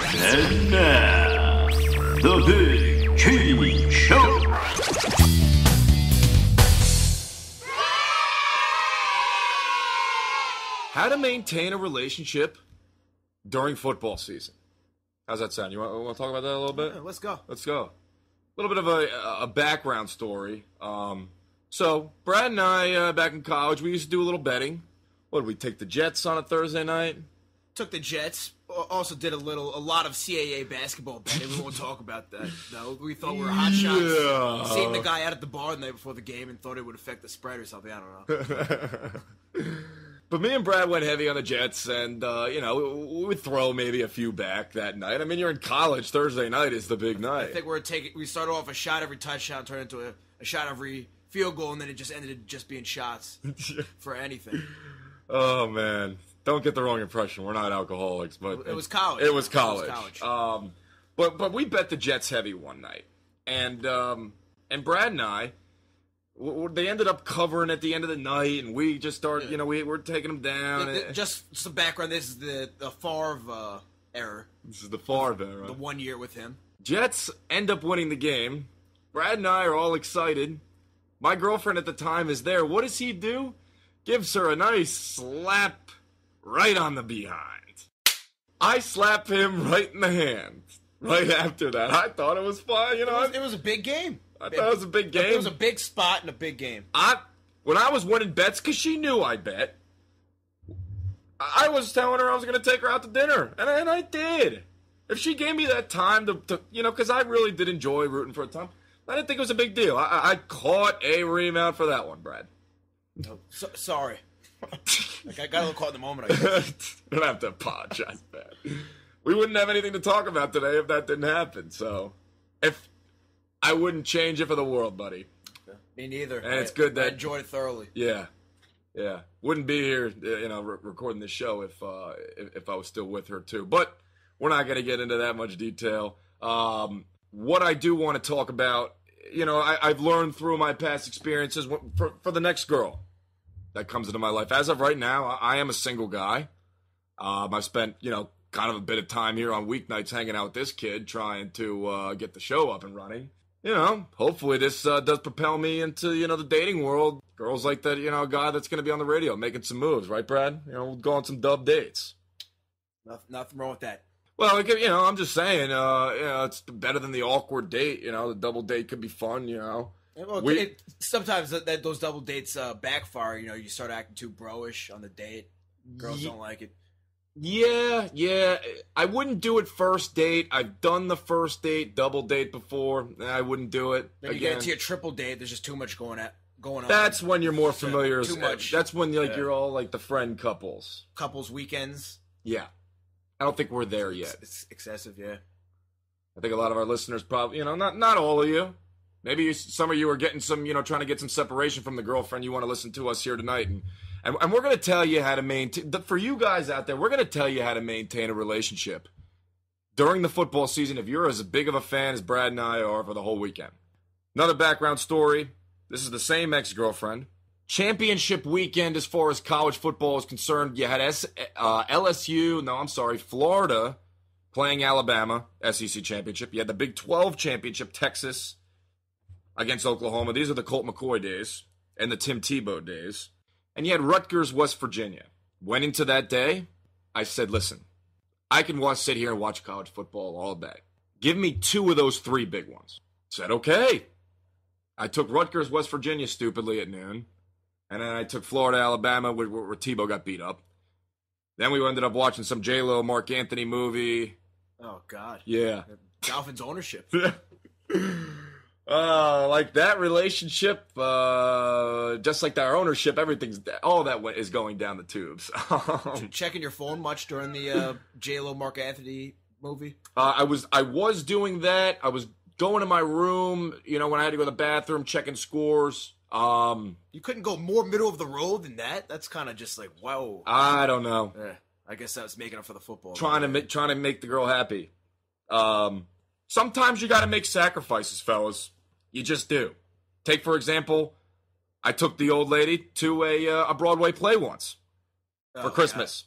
And now, the Big Cheese Show. How to maintain a relationship during football season. How's that sound? You want to talk about that a little bit? Yeah, let's go. Let's go. A little bit of a background story. So, Brad and I, back in college, we used to do a little betting. What, did we take the Jets on a Thursday night? Took the Jets. Also did a lot of CAA basketball betting. We won't talk about that, though. We thought we were hot shots. Yeah. Seen the guy out at the bar the night before the game and thought it would affect the spread or something. I don't know. But me and Brad went heavy on the Jets, and, we would throw maybe a few back that night. I mean, you're in college. Thursday night is the big night. I think we started off a shot every touchdown, turned into a shot every field goal, and then it just ended just being shots for anything. Oh, man. Don't get the wrong impression. We're not alcoholics, but it was college. It was college. But we bet the Jets heavy one night, and Brad and I, they ended up covering at the end of the night, and we just started. We were taking them down. Just some background. This is the Favre era. This is the Favre era. The 1 year with him. Jets end up winning the game. Brad and I are all excited. My girlfriend at the time is there. What does he do? Gives her a nice slap right on the behind. I slap him right in the hand. Right after that. I thought it was fun, It was a big game. I thought it was a big game. It was a big spot and a big game. When I was winning bets, because she knew I bet, I was telling her I was going to take her out to dinner. And I did. If she gave me that time to because I really did enjoy rooting for a time, I didn't think it was a big deal. I caught a rebound for that one, Brad. Oh, sorry. I got a little caught in the moment, I guess. You don't have to apologize, man. We wouldn't have anything to talk about today if that didn't happen. So, if I wouldn't change it for the world, buddy. Me neither. And it's good that I enjoyed it thoroughly. Yeah. Wouldn't be here, recording this show if I was still with her too. But we're not going to get into that much detail. What I do want to talk about, I've learned through my past experiences for the next girl that comes into my life. As of right now, I am a single guy. I've spent, kind of a bit of time here on weeknights hanging out with this kid, trying to get the show up and running. Hopefully this does propel me into, the dating world. Girls like that, a guy that's going to be on the radio making some moves, right, Brad? We'll go on some dub dates. Nothing wrong with that. Well, I'm just saying, it's better than the awkward date. The double date could be fun, Well, sometimes those double dates backfire. You start acting too bro-ish on the date. Girls don't like it. Yeah. I wouldn't do it first date. I've done the first date, double date before. I wouldn't do it. Then you get into your triple date. There's just too much going on. That's when you're more familiar. Too much. That's when you're all like the friend couples. Couples weekends. Yeah. I don't think we're there yet. It's excessive, yeah. I think a lot of our listeners probably, not all of you. Maybe some of you are getting some, trying to get some separation from the girlfriend. You want to listen to us here tonight. And we're going to tell you how to maintain, for you guys out there, we're going to tell you how to maintain a relationship during the football season if you're as big of a fan as Brad and I are for the whole weekend. Another background story. This is the same ex-girlfriend. Championship weekend as far as college football is concerned. You had Florida playing Alabama, SEC championship. You had the Big 12 championship, Texas against Oklahoma. These are the Colt McCoy days and the Tim Tebow days. And you had Rutgers, West Virginia. Went into that day, I said, listen, I can sit here and watch college football all day. Give me two of those three big ones. Said, okay. I took Rutgers, West Virginia stupidly at noon. And then I took Florida, Alabama, where Tebow got beat up. Then we ended up watching some J-Lo, Mark Anthony movie. Oh, God. Yeah. Dolphins ownership. Like that relationship, just like our ownership, all that is going down the tubes. Checking your phone much during the J-Lo, Mark Anthony movie? I was doing that. I was going to my room, when I had to go to the bathroom, checking scores. You couldn't go more middle of the road than that? That's kind of just like, whoa. I don't know. I guess that was making up for the football. Trying to make the girl happy. Sometimes you got to make sacrifices, fellas. You just do. Take, for example, I took the old lady to a Broadway play once for Christmas.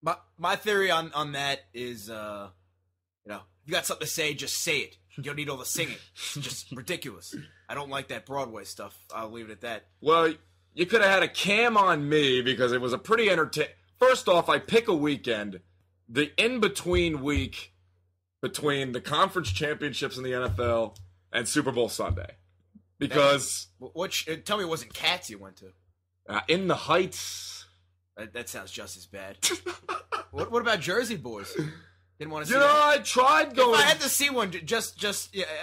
My theory on that is, you you got something to say, just say it. You don't need all the singing. It's just ridiculous. I don't like that Broadway stuff. I'll leave it at that. Well, you could have had a cam on me because it was a pretty entertaining. First off, I pick a weekend, the in-between week between the conference championships in the NFL and Super Bowl Sunday. Because... Tell me it wasn't Cats you went to. In the Heights. That sounds just as bad. What about Jersey Boys? Didn't want to see that. I tried going... If I had to see one,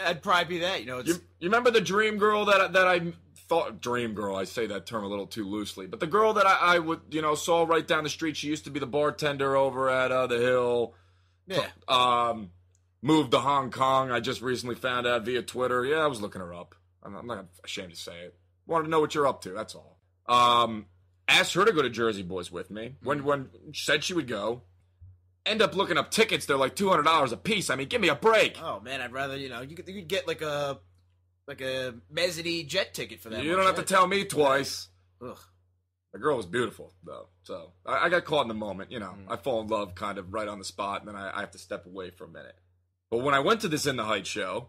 I'd probably be that. You remember the dream girl that I thought... Dream girl, I say that term a little too loosely. But the girl that I would, saw right down the street, she used to be the bartender over at The Hill. Yeah. Moved to Hong Kong. I just recently found out via Twitter. Yeah, I was looking her up. I'm not ashamed to say it. Wanted to know what you're up to, that's all. Asked her to go to Jersey Boys with me. When she said she would go. End up looking up tickets. They're like $200 a piece. I mean, give me a break. Oh man, I'd rather you could get like a Mezzini jet ticket for that. You don't have to tell me twice. Ugh. The girl was beautiful though, so I got caught in the moment. I fall in love kind of right on the spot, and then I have to step away for a minute. But when I went to this In the Heights show,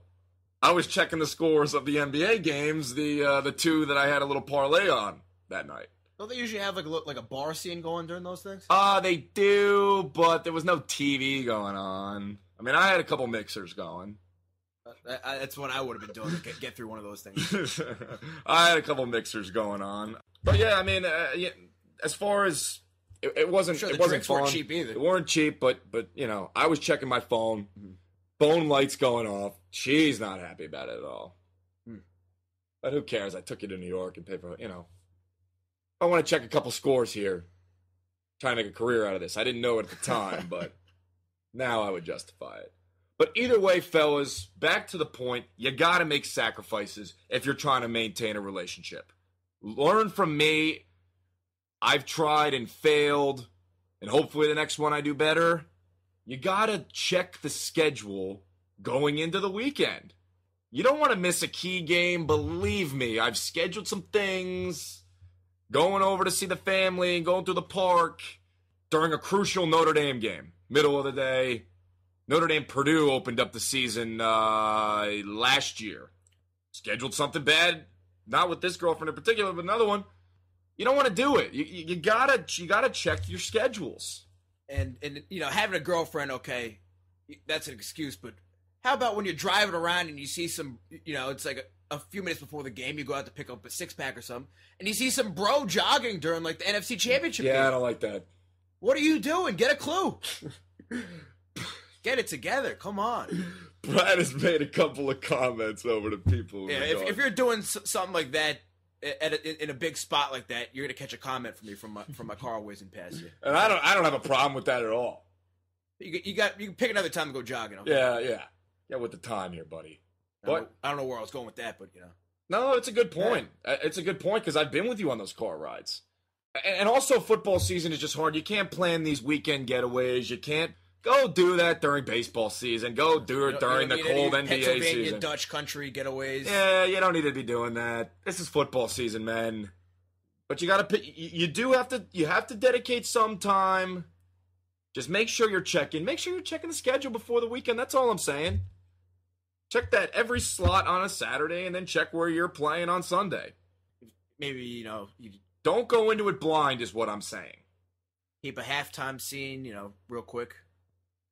I was checking the scores of the NBA games, the two that I had a little parlay on that night. Don't they usually have like a bar scene going during those things? They do, but there was no TV going on. I mean, I had a couple mixers going. That's what I would have been doing to get through one of those things. I had a couple mixers going on. But yeah, I mean, as far as it wasn't, sure, it wasn't fun. Weren't cheap either. They weren't cheap, but I was checking my phone, phone lights going off. She's not happy about it at all. But who cares? I took you to New York and paid for I want to check a couple scores here. Trying to make a career out of this. I didn't know it at the time, but now I would justify it. But either way, fellas, back to the point, you got to make sacrifices if you're trying to maintain a relationship. Learn from me. I've tried and failed, and hopefully the next one I do better. You got to check the schedule going into the weekend. You don't want to miss a key game. Believe me, I've scheduled some things. Going over to see the family and going through the park during a crucial Notre Dame game. Middle of the day. Notre Dame Purdue opened up the season last year. Scheduled something bad. Not with this girlfriend in particular, but another one. You don't want to do it. You gotta check your schedules. And having a girlfriend, okay, that's an excuse, but how about when you're driving around and you see some, it's like a few minutes before the game, you go out to pick up a six-pack or something, and you see some bro jogging during, like, the NFC Championship game. I don't like that. What are you doing? Get a clue. Get it together. Come on. Brad has made a couple of comments over to people. Yeah, if you're doing something like that in a big spot like that, you're going to catch a comment from me from my car whizzing past you. And I don't have a problem with that at all. You can pick another time to go jogging. Okay? Yeah. Yeah, with the time here, buddy. I don't know where I was going with that, but No, it's a good point. Yeah. It's a good point because I've been with you on those car rides. And also, football season is just hard. You can't plan these weekend getaways. You can't go do that during baseball season. Go do it during the cold NBA season. Dutch country getaways. Yeah, you don't need to be doing that. This is football season, man. But you got to you have to dedicate some time. Just make sure you're checking. Make sure you're checking the schedule before the weekend. That's all I'm saying. Check that every slot on a Saturday, and then check where you're playing on Sunday. Maybe, you don't go into it blind is what I'm saying. Keep a halftime scene, real quick.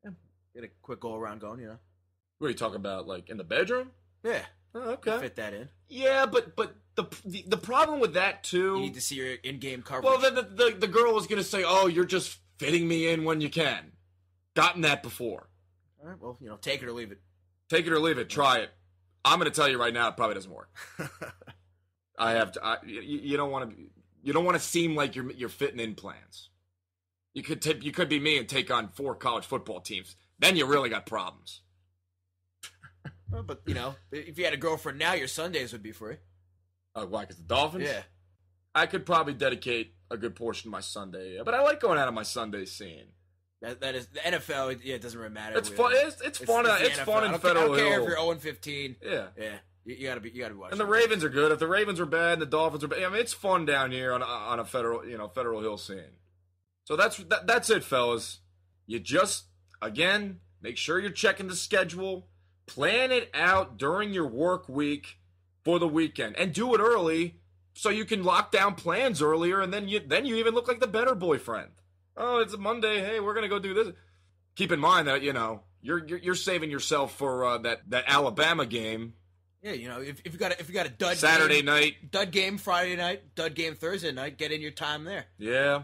Yeah. Get a quick go-around going, What are you talking about, like, in the bedroom? Yeah. Oh, okay. Fit that in. Yeah, but the problem with that, too... You need to see your in-game coverage. Well, the girl was going to say, oh, you're just fitting me in when you can. Gotten that before. All right, well, take it or leave it. Take it or leave it. Try it. I'm going to tell you right now, it probably doesn't work. You don't want to seem like you're fitting in plans. You could be me and take on 4 college football teams. Then you really got problems. Well, but if you had a girlfriend now, your Sundays would be free. Why? Because the Dolphins? Yeah. I could probably dedicate a good portion of my Sunday, but I like going out on my Sunday scene. That is the NFL. Yeah, it doesn't really matter. It's fun. It's fun. It's fun in Federal Hill. I don't care if you're 0-15. Yeah. You gotta be watching. And the Ravens are good. If the Ravens were bad, and the Dolphins are bad. I mean, it's fun down here on a Federal Hill scene. So that's it, fellas. You just, again, make sure you're checking the schedule. Plan it out during your work week for the weekend. And do it early so you can lock down plans earlier, and then you even look like the better boyfriend. Oh, it's a Monday. Hey, we're going to go do this. Keep in mind that, you're saving yourself for that Alabama game. Yeah, if you got a dud Saturday game, night, dud game Friday night, dud game Thursday night, get in your time there. Yeah.